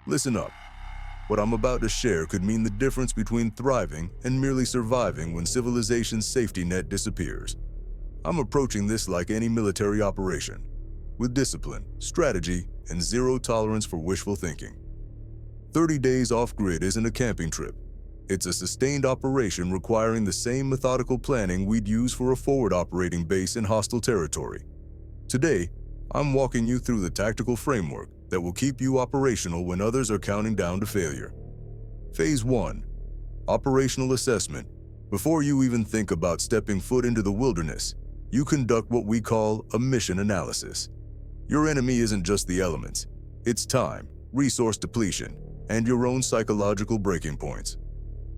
Listen up. What I'm about to share could mean the difference between thriving and merely surviving when civilization's safety net disappears. I'm approaching this like any military operation, with discipline, strategy, and zero tolerance for wishful thinking. 30 days off-grid isn't a camping trip. It's a sustained operation requiring the same methodical planning we'd use for a forward operating base in hostile territory. Today, I'm walking you through the tactical framework that will keep you operational when others are counting down to failure. Phase 1. Operational assessment. Before you even think about stepping foot into the wilderness, you conduct what we call a mission analysis. Your enemy isn't just the elements. It's time, resource depletion, and your own psychological breaking points.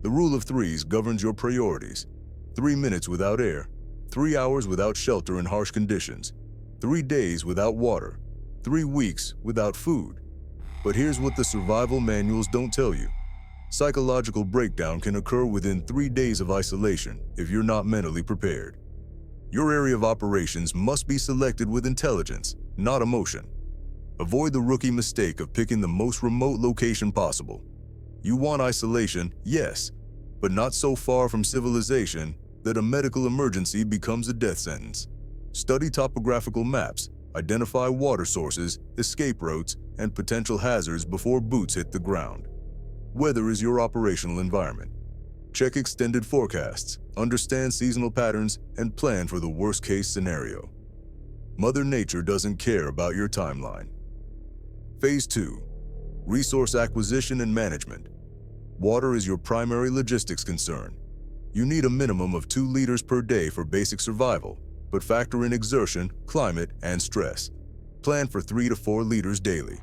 The rule of threes governs your priorities. 3 minutes without air, 3 hours without shelter in harsh conditions, 3 days without water, 3 weeks without food. But here's what the survival manuals don't tell you. Psychological breakdown can occur within 3 days of isolation if you're not mentally prepared. Your area of operations must be selected with intelligence, not emotion. Avoid the rookie mistake of picking the most remote location possible. You want isolation, yes, but not so far from civilization that a medical emergency becomes a death sentence. Study topographical maps, identify water sources, escape routes, and potential hazards before boots hit the ground. Weather is your operational environment. Check extended forecasts, understand seasonal patterns, and plan for the worst-case scenario. Mother Nature doesn't care about your timeline. Phase 2. Resource acquisition and management. Water is your primary logistics concern. You need a minimum of 2 liters per day for basic survival, but factor in exertion, climate, and stress. Plan for 3 to 4 liters daily.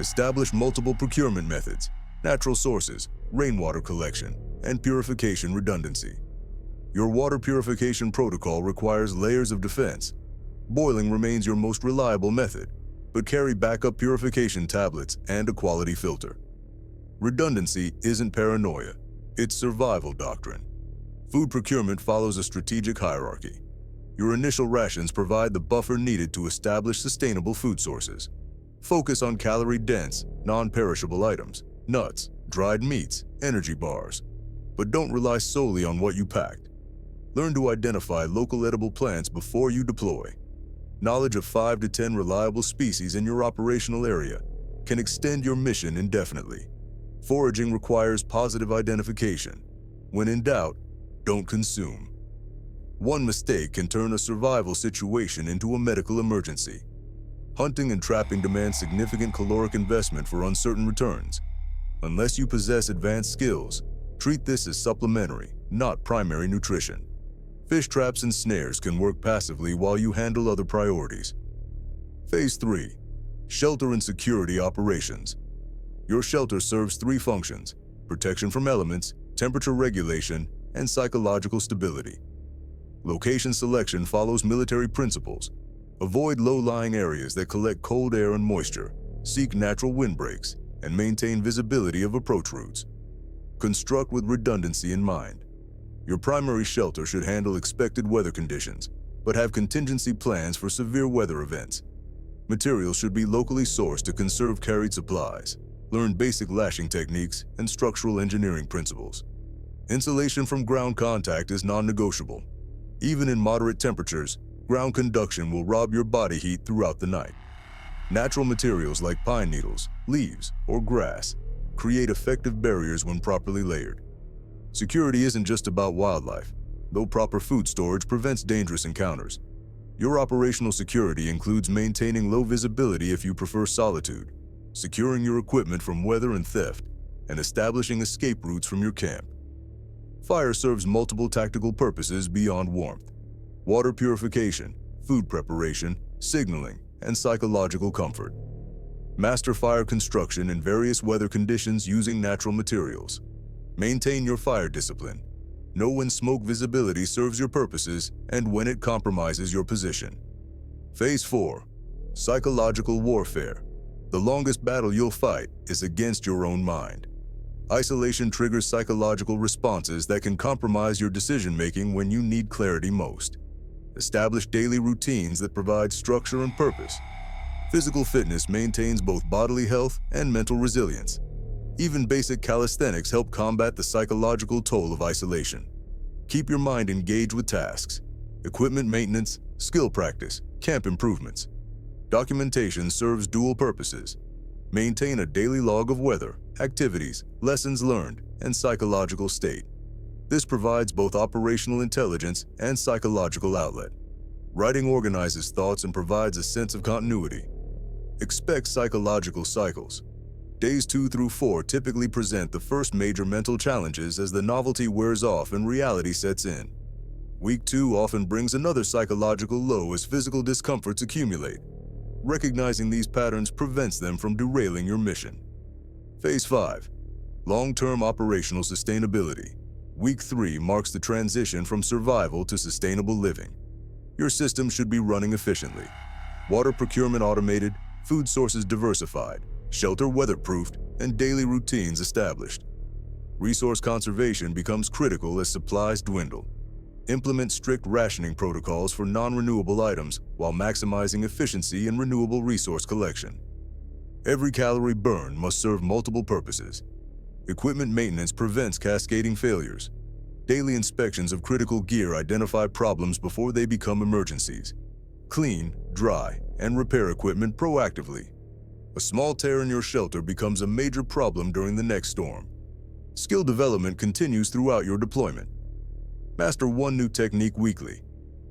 Establish multiple procurement methods, natural sources, rainwater collection, and purification redundancy. Your water purification protocol requires layers of defense. Boiling remains your most reliable method, but carry backup purification tablets and a quality filter. Redundancy isn't paranoia, it's survival doctrine. Food procurement follows a strategic hierarchy. Your initial rations provide the buffer needed to establish sustainable food sources. Focus on calorie-dense, non-perishable items, nuts, dried meats, energy bars. But don't rely solely on what you packed. Learn to identify local edible plants before you deploy. Knowledge of 5 to 10 reliable species in your operational area can extend your mission indefinitely. Foraging requires positive identification. When in doubt, don't consume. One mistake can turn a survival situation into a medical emergency. Hunting and trapping demand significant caloric investment for uncertain returns. Unless you possess advanced skills, treat this as supplementary, not primary nutrition. Fish traps and snares can work passively while you handle other priorities. Phase 3. Shelter and security operations. Your shelter serves 3 functions: protection from elements, temperature regulation, and psychological stability. Location selection follows military principles. Avoid low-lying areas that collect cold air and moisture, seek natural windbreaks, and maintain visibility of approach routes. Construct with redundancy in mind. Your primary shelter should handle expected weather conditions, but have contingency plans for severe weather events. Materials should be locally sourced to conserve carried supplies. Learn basic lashing techniques and structural engineering principles. Insulation from ground contact is non-negotiable. Even in moderate temperatures, ground conduction will rob your body heat throughout the night. Natural materials like pine needles, leaves, or grass create effective barriers when properly layered. Security isn't just about wildlife, though proper food storage prevents dangerous encounters. Your operational security includes maintaining low visibility if you prefer solitude, securing your equipment from weather and theft, and establishing escape routes from your camp. Fire serves multiple tactical purposes beyond warmth: water purification, food preparation, signaling, and psychological comfort. Master fire construction in various weather conditions using natural materials. Maintain your fire discipline. Know when smoke visibility serves your purposes and when it compromises your position. Phase 4. Psychological warfare. The longest battle you'll fight is against your own mind. Isolation triggers psychological responses that can compromise your decision-making when you need clarity most. Establish daily routines that provide structure and purpose. Physical fitness maintains both bodily health and mental resilience. Even basic calisthenics help combat the psychological toll of isolation. Keep your mind engaged with tasks, equipment maintenance, skill practice, camp improvements. Documentation serves dual purposes. Maintain a daily log of weather, activities, lessons learned, and psychological state. This provides both operational intelligence and psychological outlet. Writing organizes thoughts and provides a sense of continuity. Expect psychological cycles. Days 2 through 4 typically present the first major mental challenges as the novelty wears off and reality sets in. Week 2 often brings another psychological low as physical discomforts accumulate. Recognizing these patterns prevents them from derailing your mission. Phase 5. Long-term operational sustainability. Week 3 marks the transition from survival to sustainable living. Your system should be running efficiently. Water procurement automated, food sources diversified, shelter weatherproofed, and daily routines established. Resource conservation becomes critical as supplies dwindle. Implement strict rationing protocols for non-renewable items while maximizing efficiency in renewable resource collection. Every calorie burned must serve multiple purposes. Equipment maintenance prevents cascading failures. Daily inspections of critical gear identify problems before they become emergencies. Clean, dry, and repair equipment proactively. A small tear in your shelter becomes a major problem during the next storm. Skill development continues throughout your deployment. Master one new technique weekly: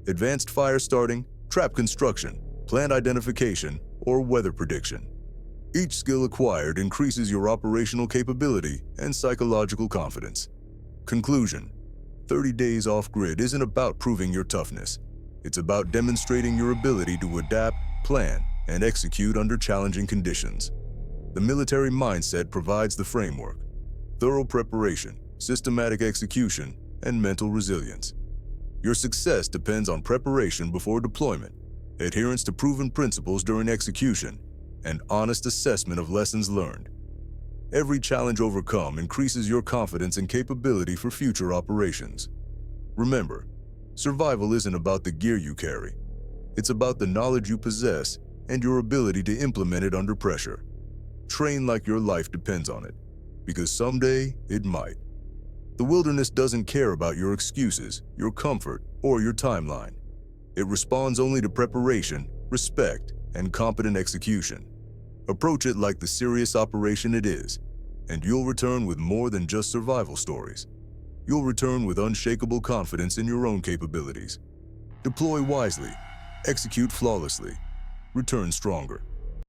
advanced fire starting, trap construction, plant identification, or weather prediction. Each skill acquired increases your operational capability and psychological confidence. Conclusion: 30 days off-grid isn't about proving your toughness. It's about demonstrating your ability to adapt, plan, and execute under challenging conditions. The military mindset provides the framework: thorough preparation, systematic execution, and mental resilience. Your success depends on preparation before deployment, adherence to proven principles during execution, and honest assessment of lessons learned. Every challenge overcome increases your confidence and capability for future operations. Remember, survival isn't about the gear you carry. It's about the knowledge you possess and your ability to implement it under pressure. Train like your life depends on it, because someday it might. The wilderness doesn't care about your excuses, your comfort, or your timeline. It responds only to preparation, respect, and competent execution. Approach it like the serious operation it is, and you'll return with more than just survival stories. You'll return with unshakable confidence in your own capabilities. Deploy wisely, execute flawlessly, return stronger.